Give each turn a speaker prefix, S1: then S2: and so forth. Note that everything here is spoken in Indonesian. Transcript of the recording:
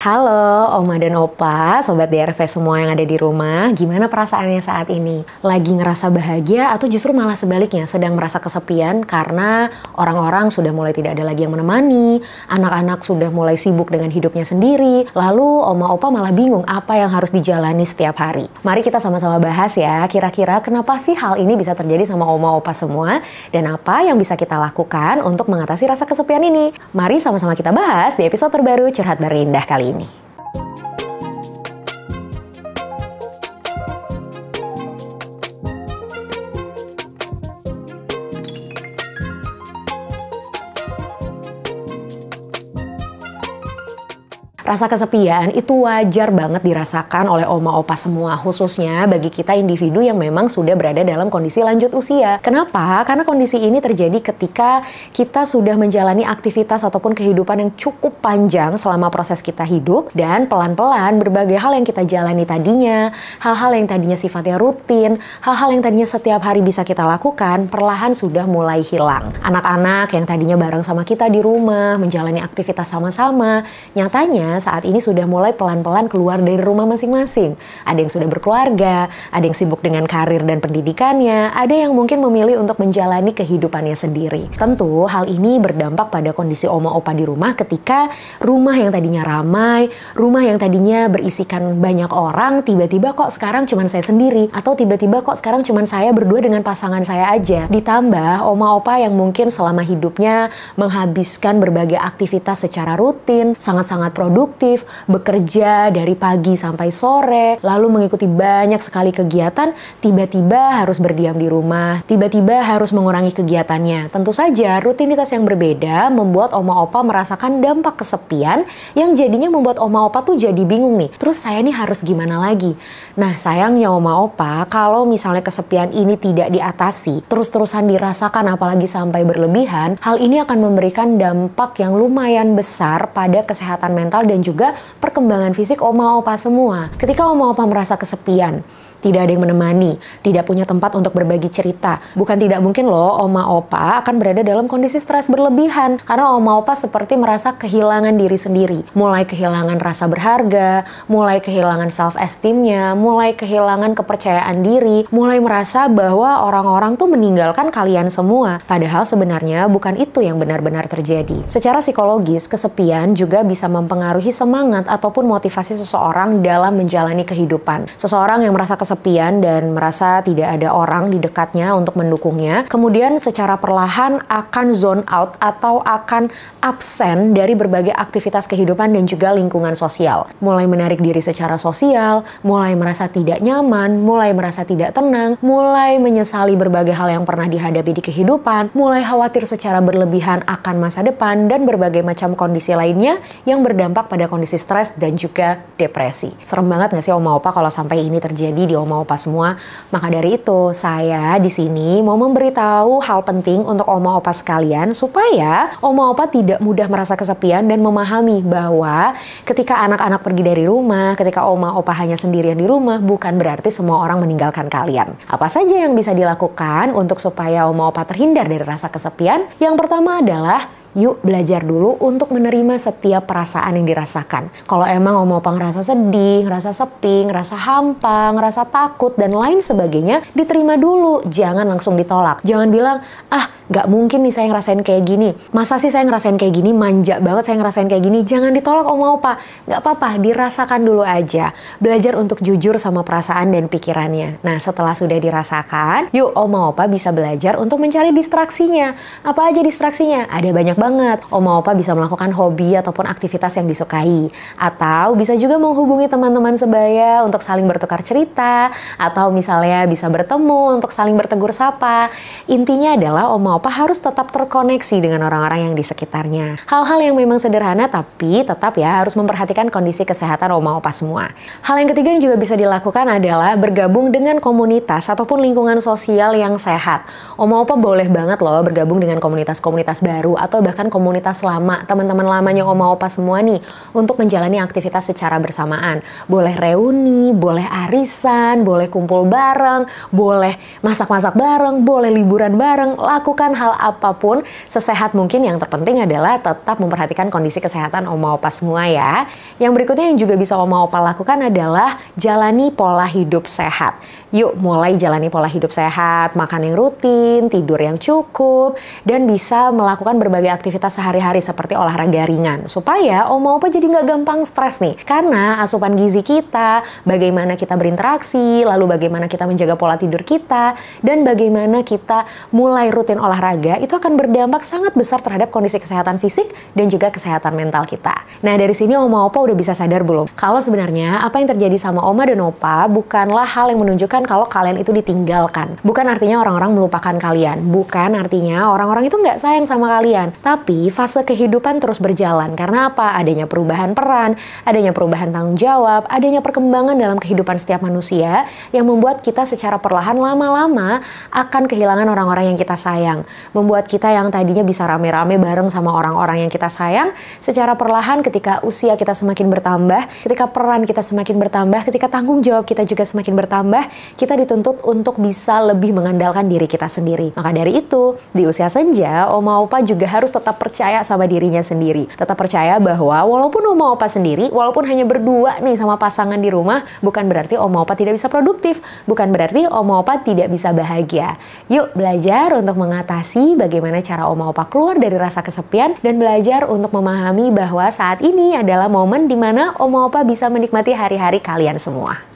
S1: Halo Oma dan Opa, Sobat DRV semua yang ada di rumah. Gimana perasaannya saat ini? Lagi ngerasa bahagia atau justru malah sebaliknya sedang merasa kesepian karena orang-orang sudah mulai tidak ada lagi yang menemani, anak-anak sudah mulai sibuk dengan hidupnya sendiri, lalu Oma Opa malah bingung apa yang harus dijalani setiap hari. Mari kita sama-sama bahas ya, kira-kira kenapa sih hal ini bisa terjadi sama Oma Opa semua dan apa yang bisa kita lakukan untuk mengatasi rasa kesepian ini. Mari sama-sama kita bahas di episode terbaru Curhat Bareng Indah kali ini. Rasa kesepian itu wajar banget dirasakan oleh oma opa semua, khususnya bagi kita individu yang memang sudah berada dalam kondisi lanjut usia. Kenapa? Karena kondisi ini terjadi ketika kita sudah menjalani aktivitas ataupun kehidupan yang cukup panjang selama proses kita hidup, dan pelan-pelan berbagai hal yang kita jalani tadinya, hal-hal yang tadinya sifatnya rutin, hal-hal yang tadinya setiap hari bisa kita lakukan, perlahan sudah mulai hilang. Anak-anak yang tadinya bareng sama kita di rumah, menjalani aktivitas sama-sama, nyatanya saat ini sudah mulai pelan-pelan keluar dari rumah masing-masing. Ada yang sudah berkeluarga, ada yang sibuk dengan karir dan pendidikannya, ada yang mungkin memilih untuk menjalani kehidupannya sendiri. Tentu hal ini berdampak pada kondisi oma opa di rumah ketika rumah yang tadinya ramai, rumah yang tadinya berisikan banyak orang, tiba-tiba kok sekarang cuma saya sendiri, atau tiba-tiba kok sekarang cuma saya berdua dengan pasangan saya aja. Ditambah oma opa yang mungkin selama hidupnya menghabiskan berbagai aktivitas secara rutin, sangat-sangat produktif, bekerja dari pagi sampai sore, lalu mengikuti banyak sekali kegiatan, tiba-tiba harus berdiam di rumah, tiba-tiba harus mengurangi kegiatannya. Tentu saja rutinitas yang berbeda membuat oma opa merasakan dampak kesepian yang jadinya membuat oma opa tuh jadi bingung nih. Terus saya nih harus gimana lagi? Nah sayangnya oma opa, kalau misalnya kesepian ini tidak diatasi, terus-terusan dirasakan apalagi sampai berlebihan, hal ini akan memberikan dampak yang lumayan besar pada kesehatan mental dan juga perkembangan fisik oma opa semua. Ketika oma opa merasa kesepian, tidak ada yang menemani, tidak punya tempat untuk berbagi cerita, bukan tidak mungkin loh oma opa akan berada dalam kondisi stres berlebihan, karena oma opa seperti merasa kehilangan diri sendiri, mulai kehilangan rasa berharga, mulai kehilangan self esteemnya, mulai kehilangan kepercayaan diri, mulai merasa bahwa orang-orang tuh meninggalkan kalian semua, padahal sebenarnya bukan itu yang benar-benar terjadi. Secara psikologis, kesepian juga bisa mempengaruhi semangat ataupun motivasi seseorang dalam menjalani kehidupan. Seseorang yang merasa kesepian dan merasa tidak ada orang di dekatnya untuk mendukungnya, kemudian secara perlahan akan zone out atau akan absen dari berbagai aktivitas kehidupan dan juga lingkungan sosial. Mulai menarik diri secara sosial, mulai merasa tidak nyaman, mulai merasa tidak tenang, mulai menyesali berbagai hal yang pernah dihadapi di kehidupan, mulai khawatir secara berlebihan akan masa depan, dan berbagai macam kondisi lainnya yang berdampak pada kondisi stres dan juga depresi. Serem banget gak sih oma opa kalau sampai ini terjadi di oma opa semua? Maka dari itu saya di sini mau memberitahu hal penting untuk oma opa sekalian supaya oma opa tidak mudah merasa kesepian dan memahami bahwa ketika anak-anak pergi dari rumah, ketika oma opa hanya sendirian di rumah, bukan berarti semua orang meninggalkan kalian. Apa saja yang bisa dilakukan untuk supaya oma opa terhindar dari rasa kesepian? Yang pertama adalah yuk belajar dulu untuk menerima setiap perasaan yang dirasakan. Kalau emang oma opa ngerasa sedih, ngerasa sepi, ngerasa hampa, ngerasa takut, dan lain sebagainya, diterima dulu. Jangan langsung ditolak. Jangan bilang, gak mungkin nih saya ngerasain kayak gini. Masa sih saya ngerasain kayak gini? Manja banget saya ngerasain kayak gini. Jangan ditolak oma opa. Gak apa-apa, dirasakan dulu aja. Belajar untuk jujur sama perasaan dan pikirannya. Nah setelah sudah dirasakan, yuk oma opa bisa belajar untuk mencari distraksinya. Apa aja distraksinya? Ada banyak banget. Oma opa bisa melakukan hobi ataupun aktivitas yang disukai, atau bisa juga menghubungi teman-teman sebaya untuk saling bertukar cerita, atau misalnya bisa bertemu untuk saling bertegur sapa. Intinya adalah oma opa harus tetap terkoneksi dengan orang-orang yang di sekitarnya. Hal-hal yang memang sederhana tapi tetap ya harus memperhatikan kondisi kesehatan oma opa semua. Hal yang ketiga yang juga bisa dilakukan adalah bergabung dengan komunitas ataupun lingkungan sosial yang sehat. Oma opa boleh banget loh bergabung dengan komunitas-komunitas baru atau bahkan bahkan komunitas lama, teman-teman lamanya oma opa semua nih, untuk menjalani aktivitas secara bersamaan. Boleh reuni, boleh arisan, boleh kumpul bareng, boleh masak-masak bareng, boleh liburan bareng, lakukan hal apapun sesehat mungkin. Yang terpenting adalah tetap memperhatikan kondisi kesehatan oma opa semua ya. Yang berikutnya yang juga bisa oma opa lakukan adalah jalani pola hidup sehat. Yuk mulai jalani pola hidup sehat, makan yang rutin, tidur yang cukup, dan bisa melakukan berbagai aktivitas sehari-hari seperti olahraga ringan. Supaya oma opa jadi nggak gampang stres nih. Karena asupan gizi kita, bagaimana kita berinteraksi, lalu bagaimana kita menjaga pola tidur kita, dan bagaimana kita mulai rutin olahraga, itu akan berdampak sangat besar terhadap kondisi kesehatan fisik dan juga kesehatan mental kita. Nah dari sini oma opa udah bisa sadar belum? Kalau sebenarnya apa yang terjadi sama oma dan opa bukanlah hal yang menunjukkan kalau kalian itu ditinggalkan. Bukan artinya orang-orang melupakan kalian. Bukan artinya orang-orang itu nggak sayang sama kalian. Tapi fase kehidupan terus berjalan. Karena apa? Adanya perubahan peran, adanya perubahan tanggung jawab, adanya perkembangan dalam kehidupan setiap manusia yang membuat kita secara perlahan lama-lama akan kehilangan orang-orang yang kita sayang. Membuat kita yang tadinya bisa rame-rame bareng sama orang-orang yang kita sayang, secara perlahan ketika usia kita semakin bertambah, ketika peran kita semakin bertambah, ketika tanggung jawab kita juga semakin bertambah, kita dituntut untuk bisa lebih mengandalkan diri kita sendiri. Maka dari itu, di usia senja, oma opa juga harus tetap percaya sama dirinya sendiri. Tetap percaya bahwa walaupun oma opa sendiri, walaupun hanya berdua nih sama pasangan di rumah, bukan berarti oma opa tidak bisa produktif. Bukan berarti oma opa tidak bisa bahagia. Yuk belajar untuk mengatasi bagaimana cara oma opa keluar dari rasa kesepian dan belajar untuk memahami bahwa saat ini adalah momen di mana oma opa bisa menikmati hari-hari kalian semua.